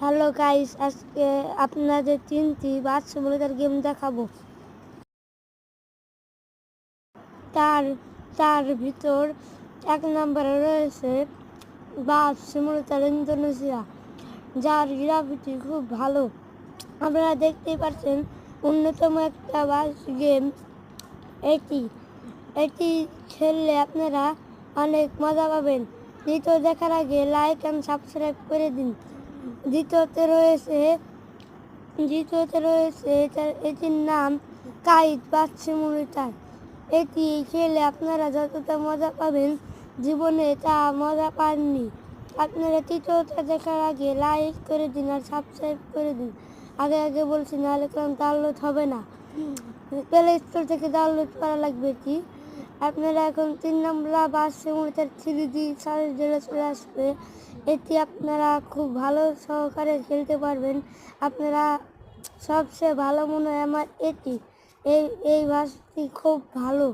Hello guys, আজকে আপনাদের 3টি বাস সিমুলেটর গেম দেখাবো। তার তার ভিতর 1 নম্বরে রয়েছে বাস সিমুলেটর ইন্দোনেশিয়া, যার গ্রাফিক্স খুব ভালো। আপনারা দেখতেই পাচ্ছেন, অন্যতম একটা বাস গেম এটি এটি খেললে আপনারা অনেক মজা পাবেন। দ্বিতীয় দেখার আগে লাইক অ্যান্ড সাবস্ক্রাইব করে দিন। দ্বিতীয়তে রয়েছে এটির নাম কাইট বাস সিমুলেটর। এটি খেলে আপনারা যতটা মজা পাবেন জীবনে তা মজা পাননি। আপনারা তৃতীয়টা দেখার আগে লাইক করে দিন আর সাবস্ক্রাইব করে দিন। আগে বলছি, নাহলে কারণ ডাউনলোড হবে না, প্লে স্টোর থেকে ডাউনলোড করা লাগবে এটি। আপনারা এখন 3 নম্বর বাস সিমুলেটর 3D সার্চ চলে আসবে। এটি আপনারা খুব ভালো সহকারে খেলতে পারবেন। আপনারা সবচেয়ে ভালো মনে হয় আমার এটি, এই বাসটি খুব ভালো।